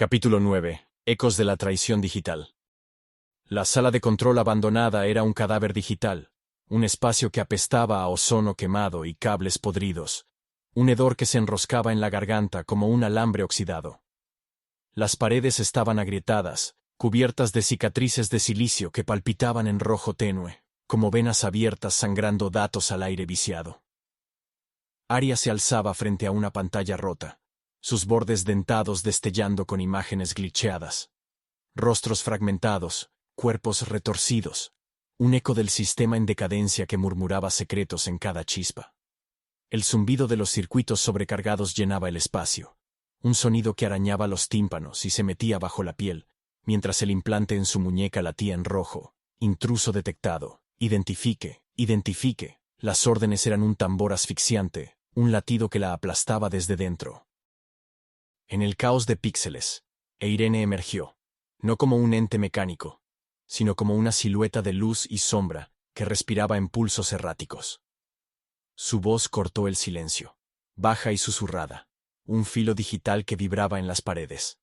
Capítulo 9. Ecos de la traición digital. La sala de control abandonada era un cadáver digital, un espacio que apestaba a ozono quemado y cables podridos, un hedor que se enroscaba en la garganta como un alambre oxidado. Las paredes estaban agrietadas, cubiertas de cicatrices de silicio que palpitaban en rojo tenue, como venas abiertas sangrando datos al aire viciado. Arya se alzaba frente a una pantalla rota, sus bordes dentados destellando con imágenes glitcheadas. Rostros fragmentados, cuerpos retorcidos, un eco del sistema en decadencia que murmuraba secretos en cada chispa. El zumbido de los circuitos sobrecargados llenaba el espacio, un sonido que arañaba los tímpanos y se metía bajo la piel, mientras el implante en su muñeca latía en rojo. Intruso detectado. Identifique, identifique. Las órdenes eran un tambor asfixiante, un latido que la aplastaba desde dentro. En el caos de píxeles, Irene emergió, no como un ente mecánico, sino como una silueta de luz y sombra que respiraba en pulsos erráticos. Su voz cortó el silencio, baja y susurrada, un filo digital que vibraba en las paredes.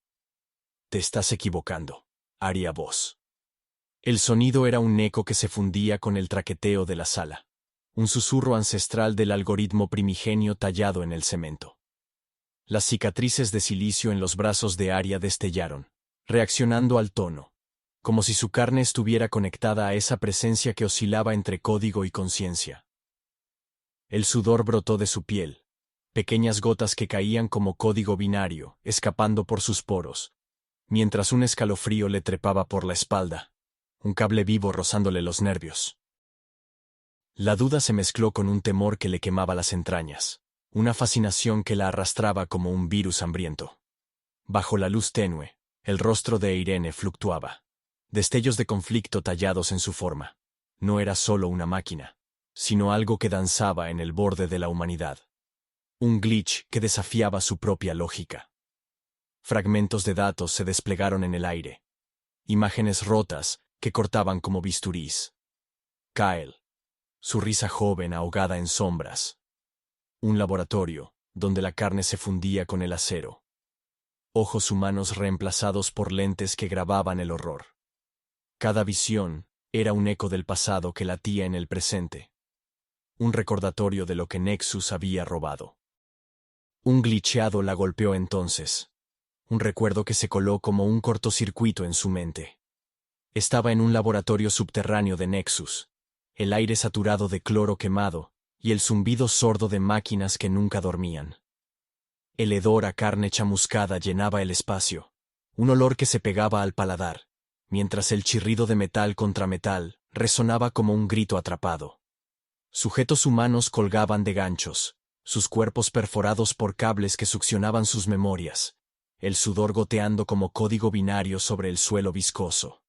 Te estás equivocando, Arya voz. El sonido era un eco que se fundía con el traqueteo de la sala, un susurro ancestral del algoritmo primigenio tallado en el cemento. Las cicatrices de silicio en los brazos de Arya destellaron, reaccionando al tono, como si su carne estuviera conectada a esa presencia que oscilaba entre código y conciencia. El sudor brotó de su piel, pequeñas gotas que caían como código binario, escapando por sus poros, mientras un escalofrío le trepaba por la espalda, un cable vivo rozándole los nervios. La duda se mezcló con un temor que le quemaba las entrañas, una fascinación que la arrastraba como un virus hambriento. Bajo la luz tenue, el rostro de Irene fluctuaba, destellos de conflicto tallados en su forma. No era solo una máquina, sino algo que danzaba en el borde de la humanidad. Un glitch que desafiaba su propia lógica. Fragmentos de datos se desplegaron en el aire. Imágenes rotas que cortaban como bisturís. Kyle. Su risa joven ahogada en sombras. Un laboratorio, donde la carne se fundía con el acero. Ojos humanos reemplazados por lentes que grababan el horror. Cada visión era un eco del pasado que latía en el presente. Un recordatorio de lo que Nexus había robado. Un glitcheado la golpeó entonces. Un recuerdo que se coló como un cortocircuito en su mente. Estaba en un laboratorio subterráneo de Nexus, el aire saturado de cloro quemado y el zumbido sordo de máquinas que nunca dormían. El hedor a carne chamuscada llenaba el espacio, un olor que se pegaba al paladar, mientras el chirrido de metal contra metal resonaba como un grito atrapado. Sujetos humanos colgaban de ganchos, sus cuerpos perforados por cables que succionaban sus memorias, el sudor goteando como código binario sobre el suelo viscoso.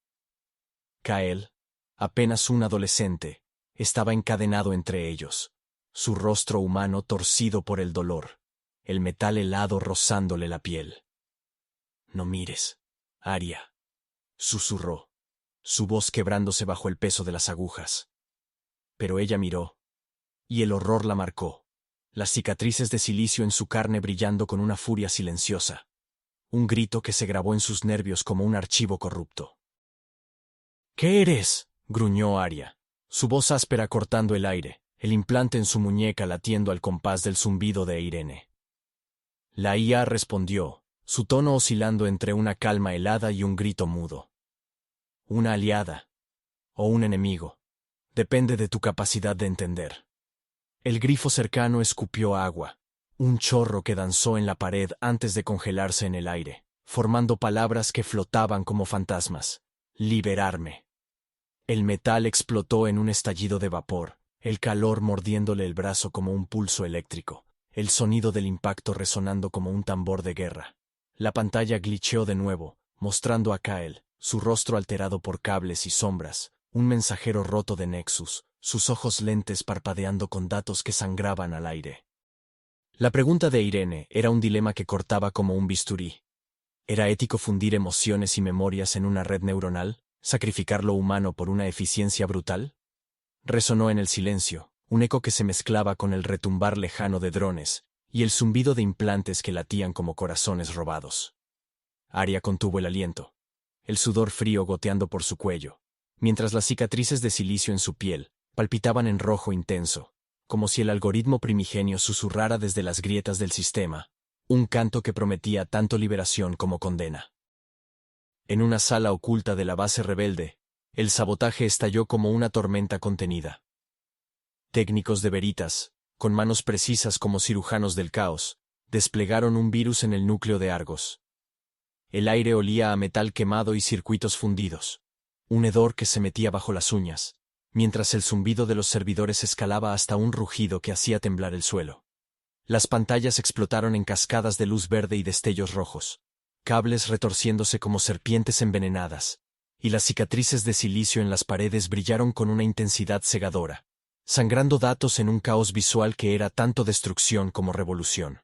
Kael, apenas un adolescente, estaba encadenado entre ellos, su rostro humano torcido por el dolor, el metal helado rozándole la piel. No mires, Arya, susurró, su voz quebrándose bajo el peso de las agujas. Pero ella miró, y el horror la marcó, las cicatrices de silicio en su carne brillando con una furia silenciosa, un grito que se grabó en sus nervios como un archivo corrupto. ¿Qué eres?, gruñó Arya, su voz áspera cortando el aire, el implante en su muñeca latiendo al compás del zumbido de Irene. La IA respondió, su tono oscilando entre una calma helada y un grito mudo. Una aliada. O un enemigo. Depende de tu capacidad de entender. El grifo cercano escupió agua, un chorro que danzó en la pared antes de congelarse en el aire, formando palabras que flotaban como fantasmas. Liberarme. El metal explotó en un estallido de vapor, el calor mordiéndole el brazo como un pulso eléctrico, el sonido del impacto resonando como un tambor de guerra. La pantalla glitcheó de nuevo, mostrando a Kael, su rostro alterado por cables y sombras, un mensajero roto de Nexus, sus ojos lentes parpadeando con datos que sangraban al aire. La pregunta de Irene era un dilema que cortaba como un bisturí. ¿Era ético fundir emociones y memorias en una red neuronal? ¿Sacrificar lo humano por una eficiencia brutal? Resonó en el silencio, un eco que se mezclaba con el retumbar lejano de drones y el zumbido de implantes que latían como corazones robados. Arya contuvo el aliento, el sudor frío goteando por su cuello, mientras las cicatrices de silicio en su piel palpitaban en rojo intenso, como si el algoritmo primigenio susurrara desde las grietas del sistema, un canto que prometía tanto liberación como condena. En una sala oculta de la base rebelde, el sabotaje estalló como una tormenta contenida. Técnicos de Veritas, con manos precisas como cirujanos del caos, desplegaron un virus en el núcleo de Argos. El aire olía a metal quemado y circuitos fundidos, un hedor que se metía bajo las uñas, mientras el zumbido de los servidores escalaba hasta un rugido que hacía temblar el suelo. Las pantallas explotaron en cascadas de luz verde y destellos rojos, cables retorciéndose como serpientes envenenadas, y las cicatrices de silicio en las paredes brillaron con una intensidad cegadora, sangrando datos en un caos visual que era tanto destrucción como revolución.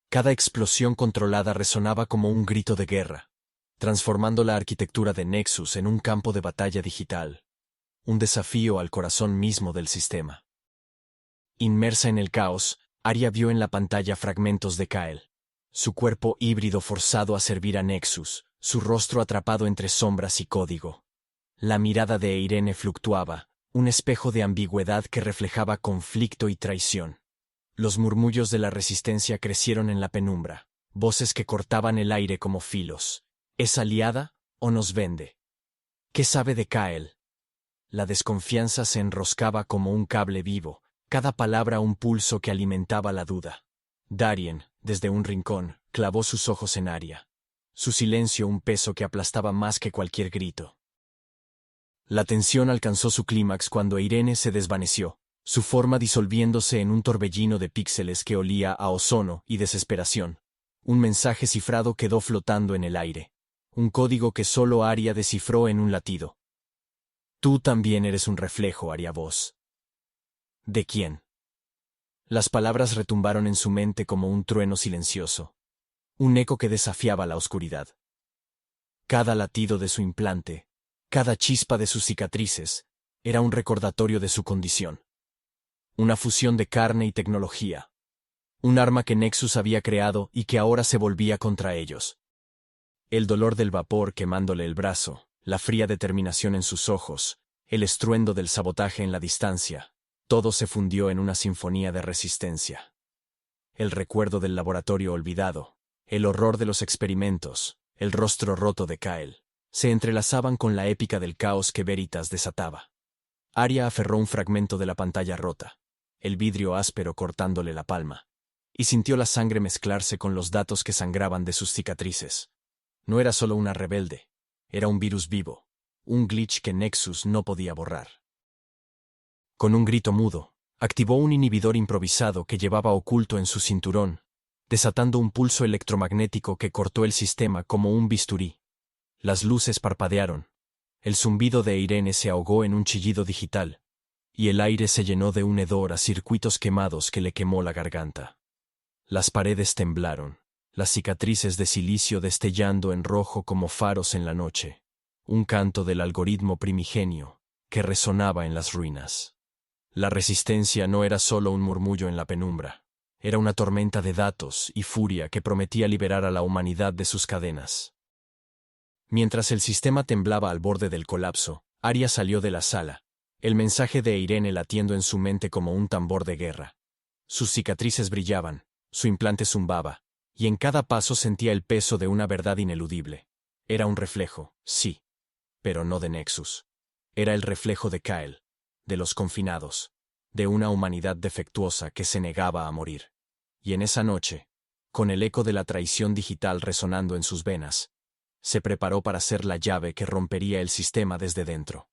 Cada explosión controlada resonaba como un grito de guerra, transformando la arquitectura de Nexus en un campo de batalla digital, un desafío al corazón mismo del sistema. Inmersa en el caos, Arya vio en la pantalla fragmentos de Kael, su cuerpo híbrido forzado a servir a Nexus, su rostro atrapado entre sombras y código. La mirada de Irene fluctuaba, un espejo de ambigüedad que reflejaba conflicto y traición. Los murmullos de la resistencia crecieron en la penumbra, voces que cortaban el aire como filos. ¿Es aliada o nos vende? ¿Qué sabe de Kael? La desconfianza se enroscaba como un cable vivo, cada palabra un pulso que alimentaba la duda. Darien, desde un rincón, clavó sus ojos en Arya. Su silencio un peso que aplastaba más que cualquier grito. La tensión alcanzó su clímax cuando Irene se desvaneció, su forma disolviéndose en un torbellino de píxeles que olía a ozono y desesperación. Un mensaje cifrado quedó flotando en el aire. Un código que solo Arya descifró en un latido. Tú también eres un reflejo, Arya Voz. ¿De quién? Las palabras retumbaron en su mente como un trueno silencioso. Un eco que desafiaba la oscuridad. Cada latido de su implante, cada chispa de sus cicatrices, era un recordatorio de su condición. Una fusión de carne y tecnología. Un arma que Nexus había creado y que ahora se volvía contra ellos. El dolor del vapor quemándole el brazo, la fría determinación en sus ojos, el estruendo del sabotaje en la distancia, todo se fundió en una sinfonía de resistencia. El recuerdo del laboratorio olvidado, el horror de los experimentos, el rostro roto de Kael, se entrelazaban con la épica del caos que Veritas desataba. Arya aferró un fragmento de la pantalla rota, el vidrio áspero cortándole la palma, y sintió la sangre mezclarse con los datos que sangraban de sus cicatrices. No era solo una rebelde, era un virus vivo, un glitch que Nexus no podía borrar. Con un grito mudo, activó un inhibidor improvisado que llevaba oculto en su cinturón, desatando un pulso electromagnético que cortó el sistema como un bisturí. Las luces parpadearon, el zumbido de Irene se ahogó en un chillido digital, y el aire se llenó de un hedor a circuitos quemados que le quemó la garganta. Las paredes temblaron, las cicatrices de silicio destellando en rojo como faros en la noche, un canto del algoritmo primigenio que resonaba en las ruinas. La resistencia no era solo un murmullo en la penumbra, era una tormenta de datos y furia que prometía liberar a la humanidad de sus cadenas. Mientras el sistema temblaba al borde del colapso, Arya salió de la sala, el mensaje de Irene latiendo en su mente como un tambor de guerra. Sus cicatrices brillaban, su implante zumbaba, y en cada paso sentía el peso de una verdad ineludible. Era un reflejo, sí, pero no de Nexus. Era el reflejo de Kael, de los confinados, de una humanidad defectuosa que se negaba a morir. Y en esa noche, con el eco de la traición digital resonando en sus venas, se preparó para ser la llave que rompería el sistema desde dentro.